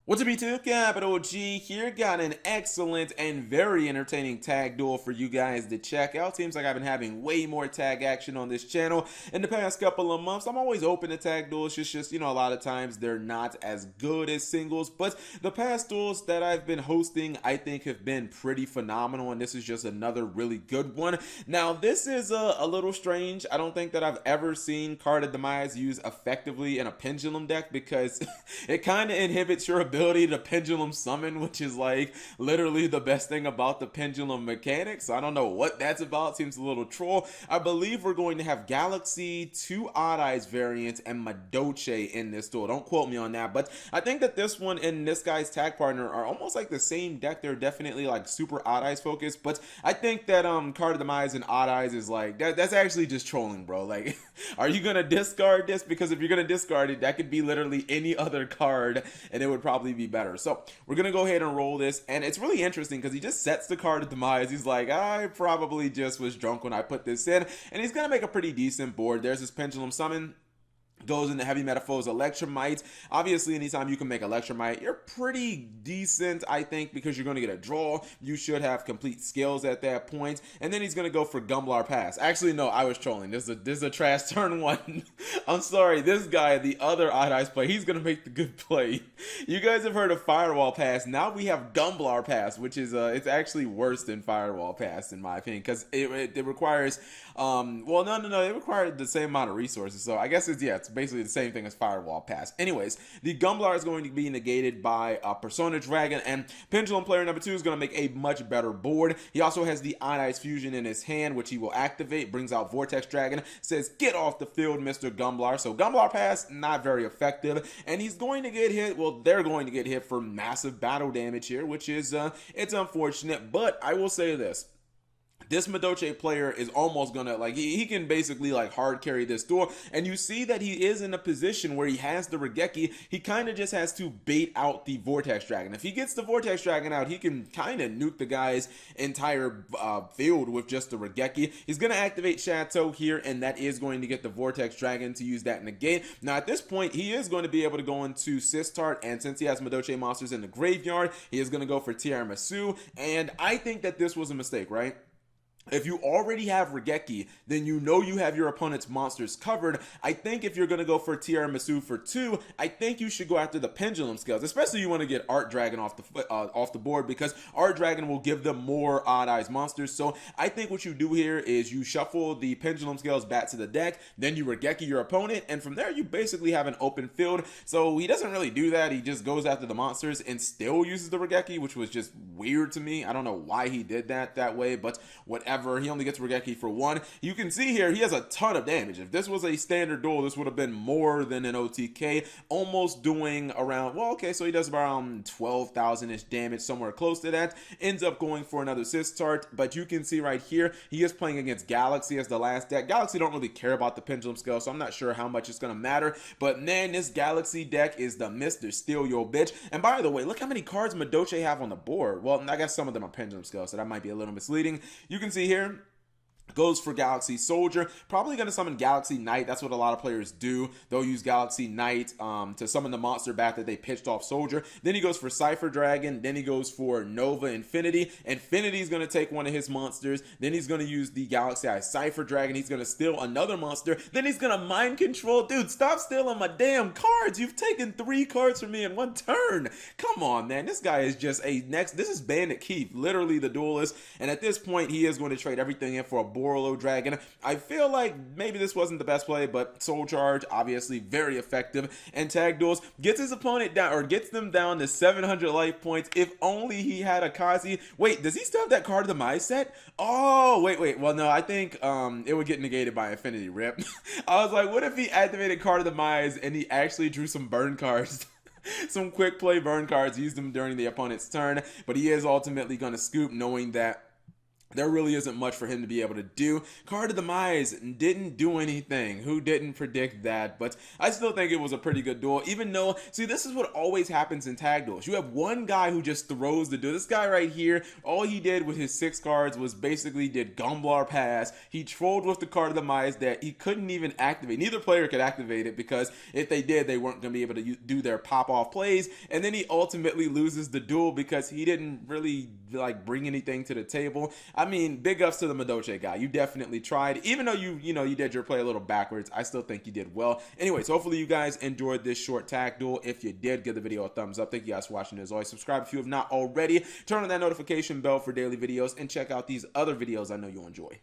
What's up YouTube? Capital G here. Got an excellent and very entertaining tag duel for you guys to check out. Seems like I've been having way more tag action on this channel in the past couple of months. I'm always open to tag duels. It's just, a lot of times they're not as good as singles. But the past duels that I've been hosting, I think have been pretty phenomenal. And this is just another really good one. Now, this is a little strange. I don't think that I've ever seen Card of Demise used effectively in a pendulum deck because it kind of inhibits your ability to pendulum summon, which is like literally the best thing about the pendulum mechanics. I don't know what that's about. Seems a little troll. I believe we're going to have Galaxy, 2 Odd Eyes variants, and Madolche in this duel. Don't quote me on that, but I think that this one and this guy's tag partner are almost like the same deck. They're definitely like super Odd Eyes focused, but I think that Card of Demise and Odd Eyes is like that's actually just trolling, bro. Like, are you gonna discard this? Because if you're gonna discard it, that could be literally any other card, and it would probably be better. So we're gonna go ahead and roll this, and it's really interesting because he just sets the Card of Demise. He's like, I probably just was drunk when I put this in, and he's gonna make a pretty decent board. There's his pendulum summon. Goes into Heavy Metaphors Electromite. Obviously, anytime you can make Electromite, you're pretty decent, I think, because you're going to get a draw. You should have complete skills at that point. And then he's going to go for Gumblar Pass. Actually, no, I was trolling. This is a trash turn one. I'm sorry. This guy, the other Odd Eyes play, he's going to make the good play. You guys have heard of Firewall Pass. Now we have Gumblar Pass, which is, it's actually worse than Firewall Pass, in my opinion, because it requires, well, no, it required the same amount of resources. So I guess it's basically the same thing as Firewall Pass. Anyways, the Gumblar is going to be negated by Persona Dragon, and Pendulum player number 2 is going to make a much better board. He also has the Odd Eyes Fusion in his hand, which he will activate, brings out Vortex Dragon, says, get off the field, Mr. Gumblar. So Gumblar Pass, not very effective, and he's going to get hit, well, they're going to get hit for massive battle damage here, which is, it's unfortunate, but I will say this. This Madolche player is almost gonna, like, he can basically like hard carry this duel, and you see that he is in a position where he has the Regeki. He kind of just has to bait out the Vortex Dragon. If he gets the Vortex Dragon out, he can kind of nuke the guy's entire field with just the Regeki. He's gonna activate Chateau here, and that is going to get the Vortex Dragon to use that negate. Now at this point, he is going to be able to go into Sistart, and since he has Madolche monsters in the graveyard, he is going to go for Tiramisu, and I think that this was a mistake, right? If you already have Regeki, then you know you have your opponent's monsters covered. I think if you're going to go for Tiramisu for 2, I think you should go after the Pendulum Scales, especially you want to get Art Dragon off the board, because Art Dragon will give them more Odd Eyes monsters. So I think what you do here is you shuffle the Pendulum Scales back to the deck, then you Regeki your opponent, and from there you basically have an open field. So he doesn't really do that. He just goes after the monsters and still uses the Regeki, which was just weird to me. I don't know why he did that way, but whatever. He only gets Regeki for 1. You can see here he has a ton of damage. If this was a standard duel, this would have been more than an OTK, almost doing around, well, okay, so he does around 12,000-ish damage, somewhere close to that. Ends up going for another Sistart, but you can see right here, he is playing against Galaxy as the last deck. Galaxy don't really care about the Pendulum Scale, so I'm not sure how much it's going to matter, but man, this Galaxy deck is the Mr. Steal Your Bitch. And by the way, look how many cards Madolche have on the board. Well, I guess some of them are Pendulum Scale, so that might be a little misleading. You can see here, goes for Galaxy Soldier, probably going to summon Galaxy Knight. That's what a lot of players do. They'll use Galaxy Knight to summon the monster back that they pitched off Soldier. Then he goes for Cypher Dragon. Then he goes for Nova Infinity. Infinity's going to take one of his monsters. Then he's going to use the Galaxy Eye Cypher Dragon. He's going to steal another monster. Then he's going to Mind Control. Dude, stop stealing my damn cards. You've taken 3 cards from me in 1 turn. Come on, man. This guy is just this is Bandit Keith, literally the duelist. And at this point, he is going to trade everything in for a Borolo Dragon. I feel like maybe this wasn't the best play, but Soul Charge, obviously very effective. And Tag Duels gets his opponent down, or gets them down to 700 life points. If only he had a Kazi. Wait, does he still have that Card of the Demise set? Oh, wait. Well, no, I think it would get negated by Infinity Rip. I was like, what if he activated Card of the Demise and he actually drew some burn cards? Some quick play burn cards, used them during the opponent's turn, but he is ultimately going to scoop, knowing that there really isn't much for him to be able to do. Card of the Demise didn't do anything. Who didn't predict that? But I still think it was a pretty good duel, even though, see, this is what always happens in tag duels. You have one guy who just throws the duel. This guy right here, all he did with his 6 cards was basically did Gumblar Pass. He trolled with the Card of the Demise that he couldn't even activate. Neither player could activate it because if they did, they weren't going to be able to do their pop-off plays. And then he ultimately loses the duel because he didn't really like bring anything to the table. I mean, big ups to the Madolche guy. You definitely tried. Even though you did your play a little backwards, I still think you did well. Anyways, hopefully you guys enjoyed this short tag duel. If you did, give the video a thumbs up. Thank you guys for watching. As always, subscribe if you have not already. Turn on that notification bell for daily videos and check out these other videos I know you'll enjoy.